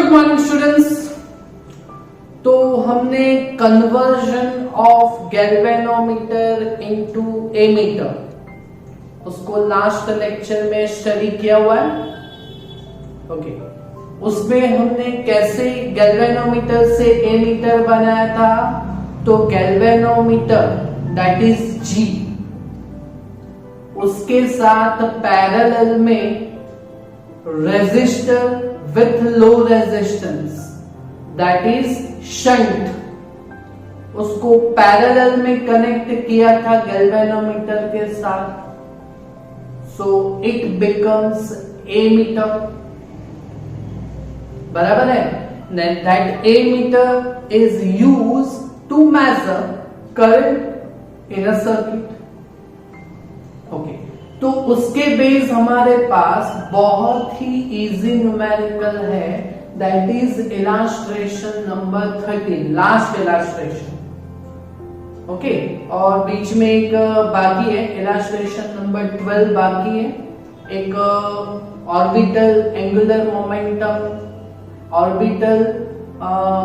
Good morning students. तो हमने conversion of galvanometer into ammeter उसको लास्ट लेक्चर में स्टडी किया हुआ है। ओके, उसमें हमने कैसे गैल्वेनोमीटर से एमीटर बनाया था। तो गैल्वेनोमीटर दैट इज जी, उसके साथ पैरेलल में resistor with low resistance that is shunt, उसको पैरेलल में कनेक्ट किया था गैल्वेनोमीटर के साथ। सो इट बिकम्स एमीटर, बराबर है। That ammeter is use to measure current in a circuit. Okay, तो उसके बेस हमारे पास बहुत ही इजी न्यूमेरिकल है, that is illustration number 13, last illustration. Okay, और बीच में एक बाकी है, इलास्ट्रेशन नंबर 12 बाकी है। एक orbital angular momentum, orbital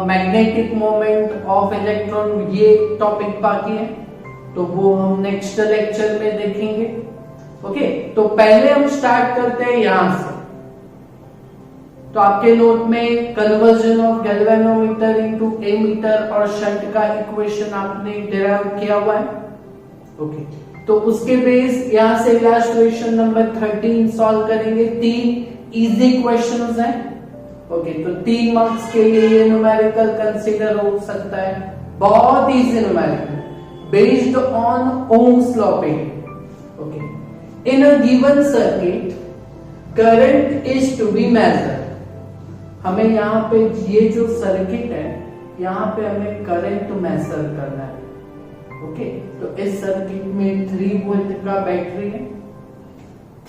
magnetic moment of electron, ये टॉपिक बाकी है। तो वो हम नेक्स्ट लेक्चर में देखेंगे। ओके, तो पहले हम स्टार्ट करते हैं यहां से। तो आपके नोट में conversion of galvanometer into ammeter और शंट का इक्वेशन आपने डिराइव किया हुआ है। ओके, तो उसके बेस यहां से इलास्ट्रेशन नंबर 13 सॉल्व करेंगे। 3 इजी क्वेश्चंस हैं। ओके, तो 3 मार्क्स के लिए ये न्यूमेरिकल कंसीडर हो सकता है। बहुत easy numerical based on Ohm's law पे। Okay, in a given circuit current is to be measured। हमें यहाँ पे ये जो सर्किट है यहाँ पे हमें करंट मेजर करना है। ओके, तो इस सर्किट में 3 वोल्ट का बैटरी है,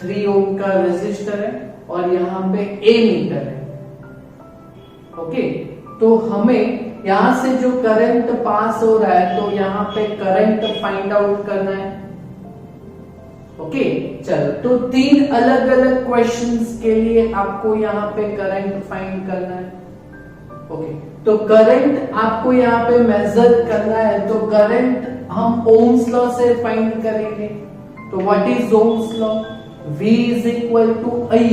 3 ओम का रेजिस्टर है और यहाँ पे ए मीटर है। ओके, तो हमें यहाँ से जो करंट पास हो रहा है तो यहाँ पे करंट फाइंड आउट करना है। ओके, चलो, तो 3 अलग अलग क्वेश्चंस के लिए आपको यहाँ पे करंट फाइंड करना है। ओके, तो करंट आपको यहाँ पे मेजर करना है, तो करंट हम ओम्स लॉ से फाइंड करेंगे। तो what is Ohm's law? V is equal to I,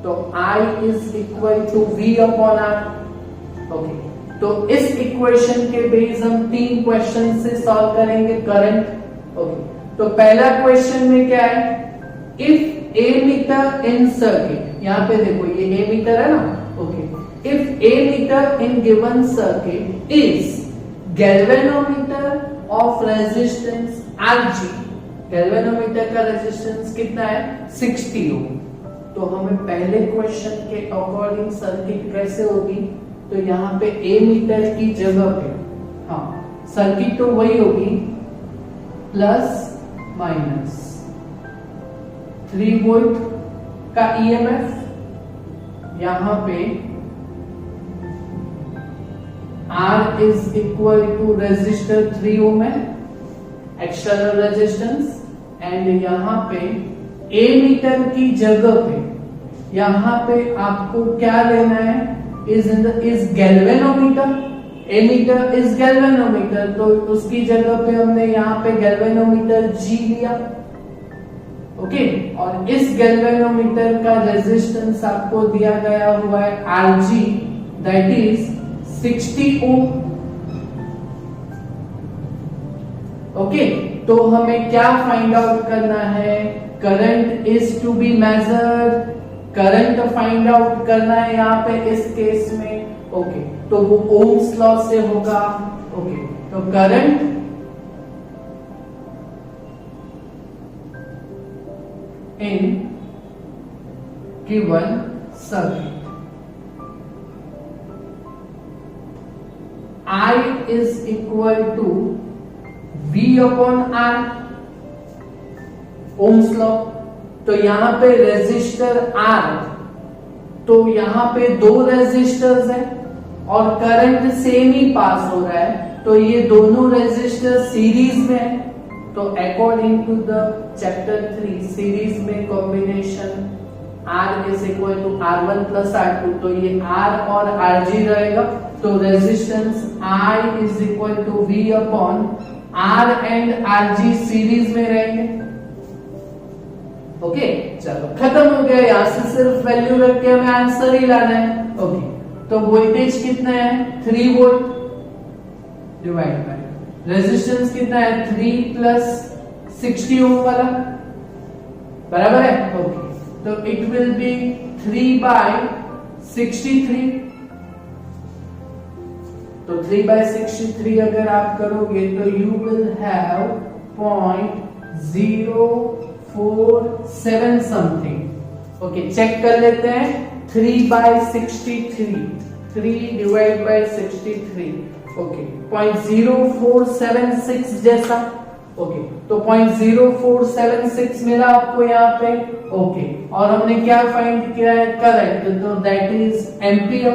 तो I is equal to V upon R। Okay, तो इस इक्वेशन के बेस हम 3 क्वेश्चन से सॉल्व करेंगे करंट। ओके, तो पहला क्वेश्चन में क्या है? If ammeter in circuit, यहां पे देखो ये ए मीटर है ना। Okay, if ammeter in given circuit is galvanometer of resistance Rg, galvanometer का रेजिस्टेंस कितना है? 60 ओम। तो हमें पहले क्वेश्चन के अकॉर्डिंग सर्किट कैसे होगी? तो यहाँ पे ए मीटर की जगह पे, हाँ, सर्किट तो वही होगी, प्लस माइनस 3 वोल्ट का ईएमएफ, यहां पे R is equal to resistor 3 ohm है, एक्सटर्नल रेजिस्टेंस, एंड यहां पे ए मीटर की जगह पे, यहां पे आपको क्या लेना है? Is galvanometer, ammeter is galvanometer, तो उसकी जगह पे हमने यहाँ पे गैल्वेनोमीटर G लिया। ओके, और इस गैल्वेनोमीटर का रेजिस्टेंस आपको दिया गया हुआ है Rg, that is 60 ohm. Okay, तो हमें क्या फाइंड आउट करना है? Current is to be measured, current find out करना है यहाँ पे इस केस में। ओके, तो वो ओम्स लॉ से होगा। ओके, तो current in given circuit I is equal to V upon R, Ohm's law. तो यहां पे रेजिस्टर R, तो यहां पे 2 रेजिस्टर्स हैं और करंट सेम ही पास हो रहा है, तो ये दोनों रेजिस्टर सीरीज में है। तो according to the chapter 3 series में combination R is equal to R1 plus R2, तो ये R और RG रहेगा, तो resistance I is equal to V upon R and RG series में रहेंगे। ओके, चलो खत्म हो गया, यहां से सिर्फ वैल्यू रख के हमें आंसर ही लाना है। ओके, तो वोल्टेज कितना है 3 वोल्ट डिवाइड बाय रेजिस्टेंस कितना है 3 प्लस 60 ओम वाला, बराबर है। ओके, तो इट विल बी 3 बाय 63, तो 3 बाय 63 अगर आप करोगे तो you will have 0.047 something. Okay, check कर लेते हैं, 3 बाय 63, 3 डिवाइड बाय 63, ओके 0.0476 जैसा। ओके, तो 0.0476 मिला आपको यहाँ पे। ओके, और हमने क्या फाइंड किया है करंट, तो दैट इज एम्पियर।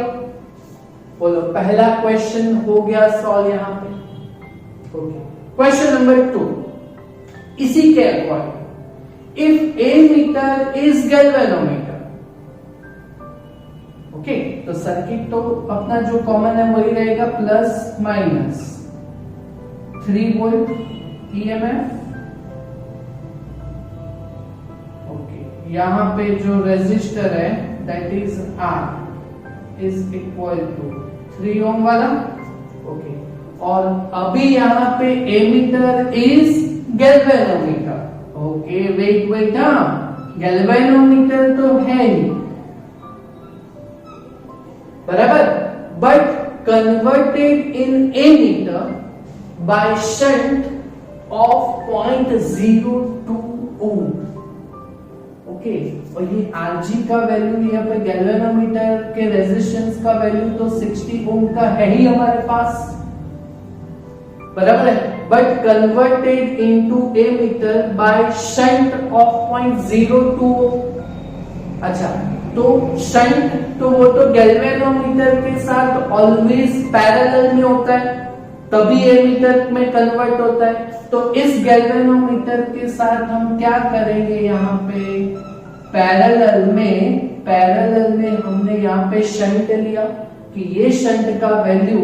बोलो, पहला क्वेश्चन हो गया सॉल्व यहाँ पे। ओके, क्वेश्चन नंबर 2, इसी के according if ammeter is galvanometer, okay, तो सर्किट तो अपना जो कॉमन है वही रहेगा, plus minus 3 volt EMF. Okay, यहां पे जो रेजिस्टर है that is R is equal to 3 ohm वाला। ओके, और अभी यहां पे ammeter is galvanometer. Okay, wait, हाँ, गैल्वेनोमीटर तो है ही, बराबर, but converted in ammeter by shunt of 0.02 ohm. Okay, और ये Rg का वैल्यू यहाँ पे गैल्वेनोमीटर के रेजिस्टेंस का वैल्यू तो 60 ओम का है ही हमारे पास, बराबर है, but converted into ammeter by shunt of 0.02 ohm. अच्छा, तो शंट तो वो तो गैल्वेनोमीटर के साथ ऑलवेज पैरेलल में होता है, तभी एमीटर में कन्वर्ट होता है। तो इस गैल्वेनोमीटर के साथ हम क्या करेंगे, यहाँ पे पैरेलल में हमने यहाँ पे शंट लिया कि ये शंट का वैल्यू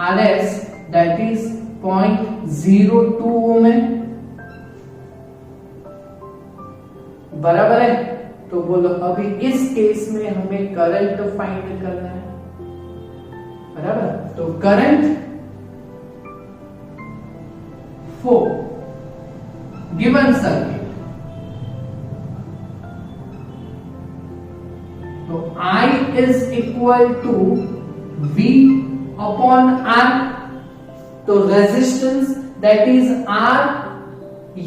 Rs दैट इज 0.02 ओम है, बराबर है। तो बोलो, अभी इस केस में हमें करंट फाइंड करना है, बराबर। तो करंट फॉर गिवन सर्किट, तो I is equal to V upon R, तो रेजिस्टेंस दैट इज R,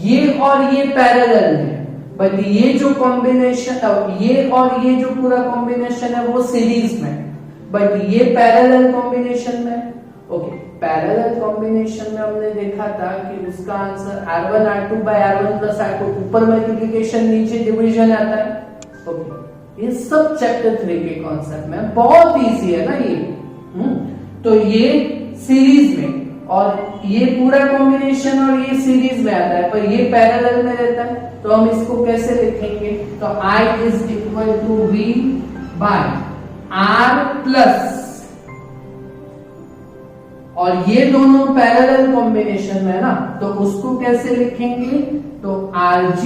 ये और ये पैरेलल है, बट ये जो कॉम्बिनेशन, ये और ये जो पूरा कॉम्बिनेशन है वो सीरीज में, बट ये पैरेलल कॉम्बिनेशन में। ओके, पैरेलल कॉम्बिनेशन में हमने देखा था कि उसका answer R1 R2 bye R1 plus R2, ऊपर मल्टीप्लिकेशन नीचे डिवीजन आता है। ओके, ये सब चैप्टर 3 के कॉन्सेप्ट में बहुत इजी है ना ये। तो ये सीरीज में और ये पूरा कॉम्बिनेशन और ये सीरीज में आता है, पर ये पैरेलल में रहता है, तो हम इसको कैसे लिखेंगे, तो I is equal to V by R plus, और ये दोनों पैरेलल कॉम्बिनेशन में है ना, तो उसको कैसे लिखेंगे, तो Rg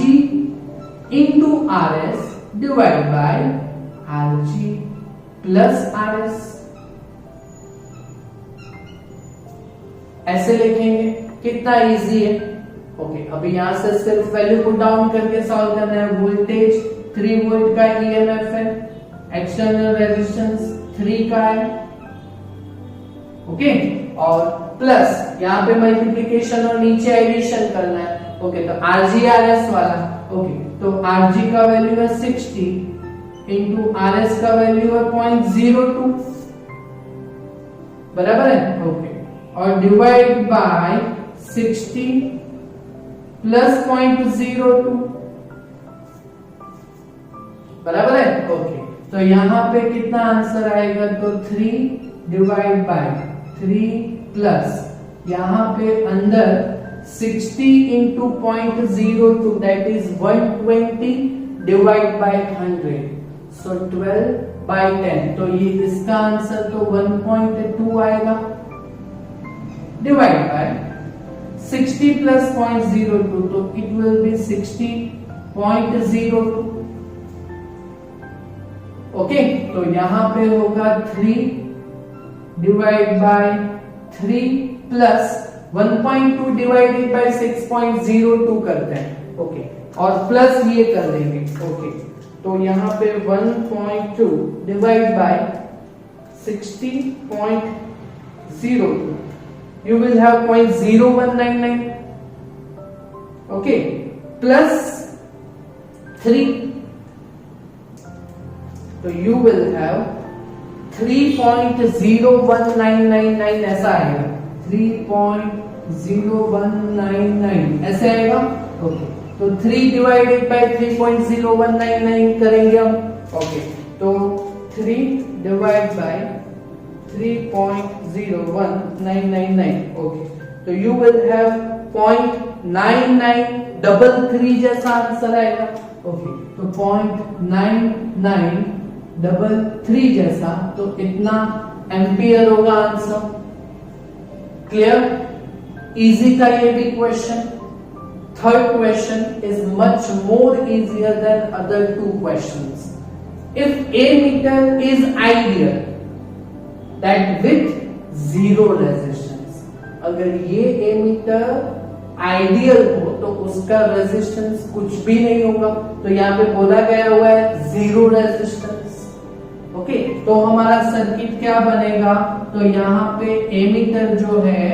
into Rs divide by Rg plus Rs, ऐसे लिखेंगे। कितना इजी है। ओके, अभी यहां से सिर्फ वैल्यू पुट डाउन करके सॉल्व करना है। वोल्टेज 3 वोल्ट का ईएमएफ है, एक्सटर्नल रेजिस्टेंस 3 का है, ओके, और प्लस यहाँ पे मल्टीप्लिकेशन और नीचे एडिशन करना है। ओके, तो Rg Rs वाला, ओके, तो Rg का वैल्यू है 60 इंटू Rs का वैल्यू है 0.02, बराबर है। ओके, और डिवाइड बाय 60 प्लस 0.02, बराबर है। ओके, तो यहां पे कितना आंसर आएगा, तो 3 डिवाइड बाय 3 प्लस यहां पे अंदर 60 into 0.02 that is 120 divide by 100, सो 12/10, तो ये इसका आंसर तो 1.2 आएगा, डिवाइड बाय 60 प्लस 0.02, तो इट विल बी 60.02। ओके, तो यहां पे होगा 3 divide by 3 plus 1.2 divided by 6.02 करते हैं। ओके, और प्लस ये कर देंगे। ओके, तो यहां पे 1.2 divide by 60.02, you will have 0.0199, okay, plus 3, तो you will have 3.01999 ऐसा आएगा, 3.0199 ऐसे आएगा। ओके, तो 3 डिवाइडेड बाय 3.0199 करेंगे हम। ओके, तो 3 डिवाइड बाय 3.01999, ओके, तो you will have 0.9933 जैसा आंसर आएगा। ओके, तो 0.9933 जैसा, तो इतना एम्पियर होगा आंसर। क्लियर? इजी था ये भी question. Third question is much more easier than other 2 questions. If a meter is ideal that with zero resistance, अगर ये एमीटर आइडियल हो तो उसका रेजिस्टेंस कुछ भी नहीं होगा, तो यहाँ पे बोला गया हुआ है जीरो रेजिस्टेंस। ओके, तो हमारा सर्किट क्या बनेगा, तो यहाँ पे एमीटर जो है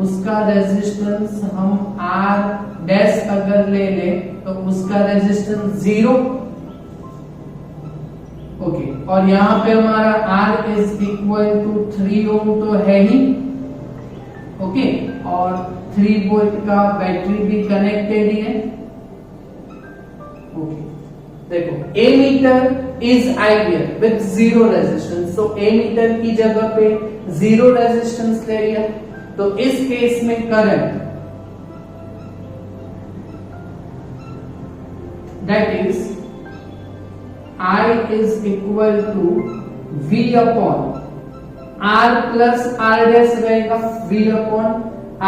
उसका रेजिस्टेंस हम R डैश अगर ले ले तो उसका रेजिस्टेंस 0। ओके, और यहाँ पे हमारा R इज इक्वल टू 3 ओम तो है ही। ओके, और 3 वोल्ट का बैटरी भी कनेक्टेड ही है। ओके, देखो ammeter is ideal with zero resistance, तो एमीटर की जगह पे जीरो रेजिस्टेंस ले लिया, तो इस केस में current that is I is equal to V upon R plus R dash रहेगा, V upon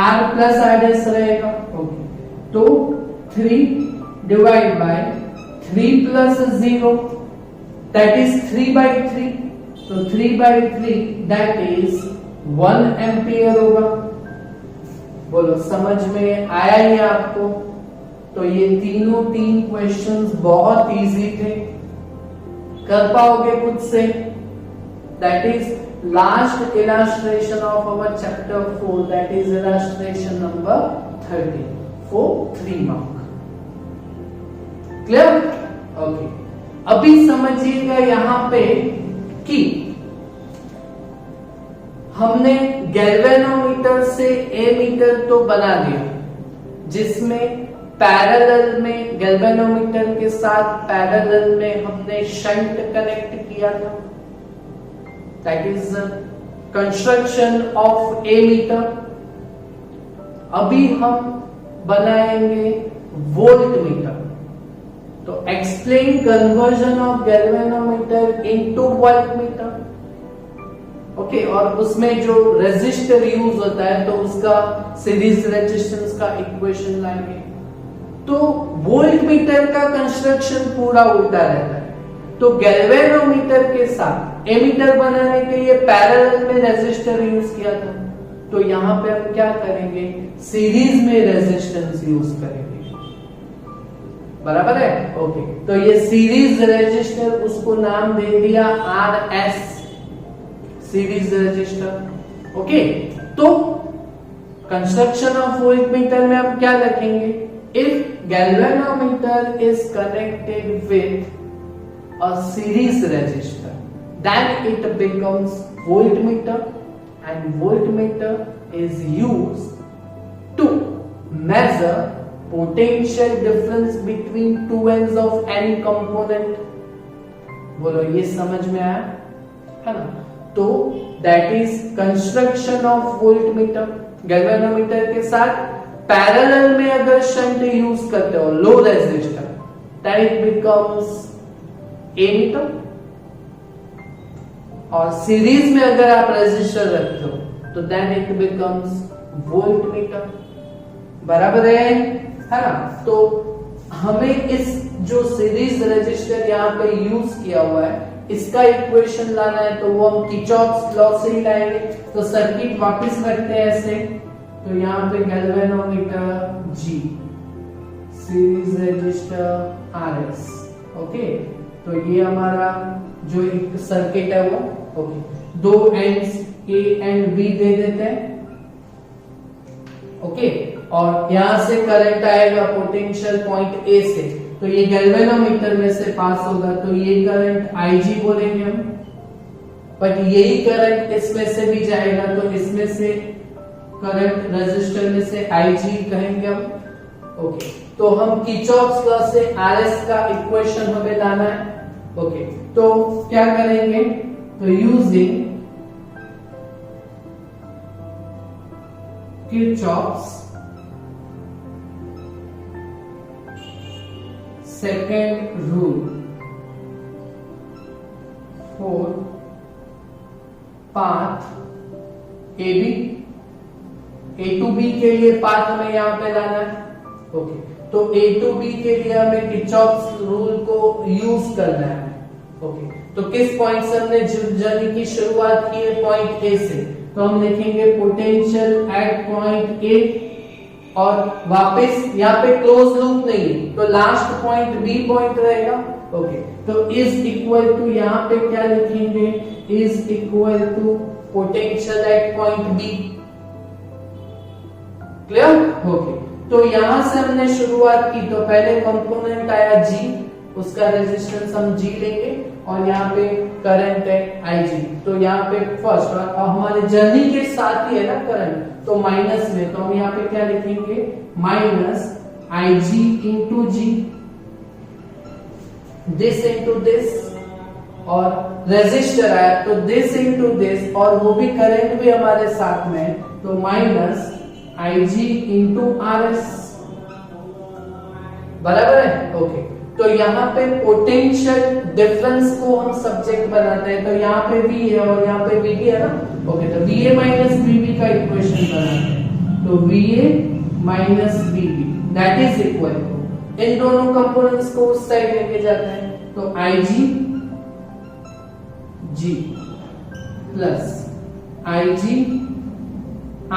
R plus R dash रहेगा। ओके, तो 3 divide by 3 plus 0 that is 3/3, तो 3/3 दैट इज 1 एम्पियर होगा। बोलो समझ में आया ये आपको? तो ये तीनों 3 क्वेश्चंस बहुत इजी थे, कर पाओगे खुद से। That is last illustration of our chapter 4, that is illustration number 13 for 3 mark। Clear? Okay, अभी समझिएगा यहां पे कि हमने गैल्वेनोमीटर से एमीटर तो बना दिया, जिसमें पैरेलल में गैल्वेनोमीटर के साथ पैरेलल में हमने शंट कनेक्ट किया था, that is construction of ammeter. अभी हम बनाएंगे वोल्टमीटर, तो explain conversion of galvanometer into voltmeter. Okay, और उसमें जो रेजिस्टर यूज होता है तो उसका सीरीज रेजिस्टेंस का इक्वेशन लाएंगे। तो वोल्टमीटर का कंस्ट्रक्शन पूरा उल्टा रहता है, तो गैल्वेनोमीटर के साथ एमीटर बनाने के लिए पैरेलल में रेजिस्टर यूज किया था, तो यहां पे हम क्या करेंगे, सीरीज में रेजिस्टेंस यूज करेंगे। बराबर है? ओके, तो ये सीरीज रेजिस्टर, उसको नाम दे दिया RS, सीरीज रेजिस्टर। ओके, तो कंस्ट्रक्शन ऑफ वोल्टमीटर में हम क्या लिखेंगे, if galvanometer is connected with a series resistor, then it becomes voltmeter, and voltmeter is used to measure potential difference between two ends of any component। बोलो ये समझ में आया है ना? तो that is construction of voltmeter। Galvanometer के साथ पैरेलल में अगर शंट यूज करते हो low resistor, then it becomes ammeter. और सीरीज में अगर आप रेजिस्टर रखते हो तो then it becomes voltmeter, बराबर है ना। तो हमें इस जो सीरीज रेजिस्टर यहाँ पे यूज किया हुआ है इसका इक्वेशन लाना है, तो वो हम किरचॉफ्स लॉ से ही लाएंगे। तो सर्किट वापस रखते हैं ऐसे, तो यहाँ पे galvanometer G, series resistor RS, okay. तो ये हमारा जो एक सर्किट है वो, ओके। दो एंड्स A एंड B दे देते हैं, ओके। और यहां से करंट आएगा पोटेंशियल पॉइंट A से, तो ये गैल्वेनोमीटर में से पास होगा, तो ये करंट IG बोलेंगे हम। बट यही करंट इसमें से भी जाएगा, तो इसमें से करंट रेजिस्टर में से IG कहेंगे हम, ओके। तो हम किरचॉफ्स लॉ से RS का इक्वेशन हमें लाना है, ओके। तो क्या करेंगे, तो using Kirchhoff's second rule for path A to B के लिए पाथ हमें यहां पे लाना है, ओके। तो A टू B के लिए हमें किरचॉफ्स रूल को यूज करना है, ओके। तो किस पॉइंट से हमने जर्नी की शुरुआत की है, पॉइंट A से, तो हम लिखेंगे पोटेंशियल एट पॉइंट A, और वापस यहाँ पे क्लोज लूप नहीं, तो लास्ट पॉइंट B पॉइंट रहेगा, ओके। तो इज इक्वल टू यहाँ पे क्या लिखेंगे, is equal to potential at point B, clear, okay. तो यहां से हमने शुरुआत की, तो पहले कंपोनेंट आया G, उसका रेजिस्टेंस हम G लेंगे, और यहाँ पे करंट है IG, तो यहाँ पे फर्स्ट, और हमारे जर्नी के साथ ही है ना करंट, तो माइनस में, तो हम यहाँ पे क्या लिखेंगे, minus IG into G, this into this, और रेजिस्टर आया तो दिस इंटू दिस, और वो भी करंट भी हमारे साथ में, तो माइनस IG इंटू RS, बराबर है, ओके। तो यहाँ पे पोटेंशियल डिफरेंस को हम सब्जेक्ट बनाते हैं, तो यहाँ पे V है और यहाँ पे VB है ना, ओके। तो VA माइनस VB का इक्वेशन बनाते हैं, तो VA minus VB that is equal to, इन दोनों कंपोनेंट्स को उस साइड लेके जाते हैं, तो IG G plus IG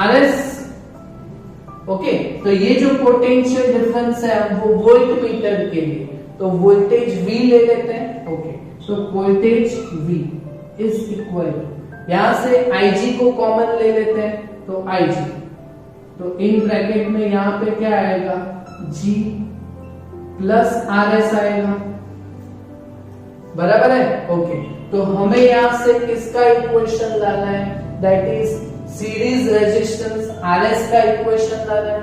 RS, okay. तो ये जो पोटेंशियल डिफरेंस है वो वोल्ट मीटर के लिए, तो वोल्टेज V ले लेते हैं, ओके। तो वोल्टेज V इज इक्वल, यहां से IG को कॉमन ले लेते हैं, तो IG, तो इन ब्रैकेट में यहां पे क्या आएगा, G प्लस RS आएगा, बराबर है, ओके। तो हमें यहां से किसका इक्वेशन लाना है, that is series resistance RS का इक्वेशन लाना है,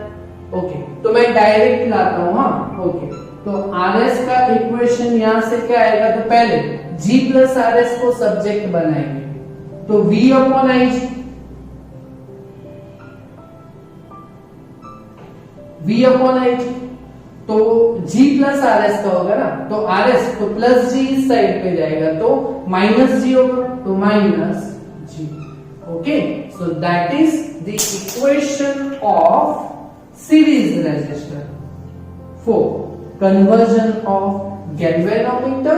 ओके। तो मैं डायरेक्ट लाता हूं, हाँ, ओके। तो RS का इक्वेशन यहां से क्या आएगा, तो पहले G प्लस RS को सब्जेक्ट बनाएंगे, तो V upon IG, V upon IG, तो G प्लस RS का होगा ना, तो RS तो प्लस G इस साइड पे जाएगा, तो माइनस G होगा, तो minus G, okay. So that is the equation of series resistor for conversion of galvanometer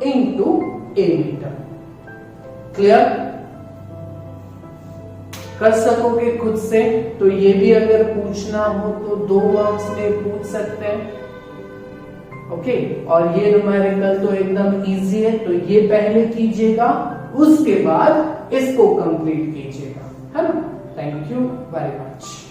into ammeter. Clear? कर सकोगे खुद से, तो ये भी अगर पूछना हो तो 2 मार्क्स में पूछ सकते हैं, ओके। और ये न्यूमेरिकल तो एकदम इजी है, तो ये पहले कीजिएगा, उसके बाद इसको कंप्लीट कीजिएगा, है ना। Thank you very much.